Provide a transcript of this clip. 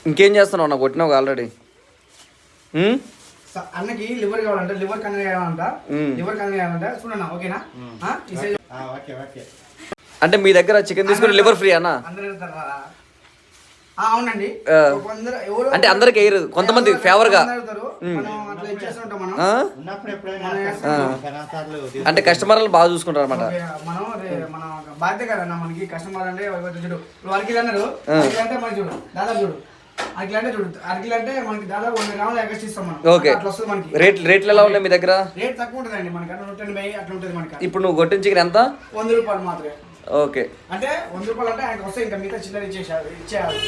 ఇంకేం చేస్తున్నావు? నాకు కొట్టినావు ఆల్రెడీ. అన్నకి లివర్ కావాలంట, లివర్ కన్వే కావాలంట, లివర్ కన్వే కావాలంట. చూడన్నా ఓకేనా? అంటే మీ దగ్గర చికెన్ తీసుకుని లివర్ ఫ్రీ అన్న? అవునండి. అంటే అందరికి వేయరు, కొంతమంది ఫేవర్ గా. అంటే కస్టమర్లు బాగా చూసుకుంటారు అనమాట. మనం మన బాధ్యత కదన్నా మనకి. కస్టమర్ అంటే చూడు, వాళ్ళకి అన్నారు అంటే మనకి చూడు దాదాపు చూడు అరకిలో అంటే చూడు, అరకిలో అంటే మనకి దాదాపు 100 గ్రాములు ఎగస్ట్ ఇస్తాం మనం. ఓకే, అట్లా వస్తుంది మనకి. రేట్లు ఎలా ఉన్నాయి మీ దగ్గర? రేట్ తక్కువ ఉంటుందండి మనకి, 180 అట్లా ఉంటుంది మనకి. ఇప్పుడు నువ్వు కొట్టిన చికెన్ ఎంత? 100 రూపాయలు మాత్రమే. ఓకే, అంటే 100 రూపాయలు అంటే ఆయనకు వస్తే ఇంకా మిగతా చిల్లర ఇచ్చేయాలి.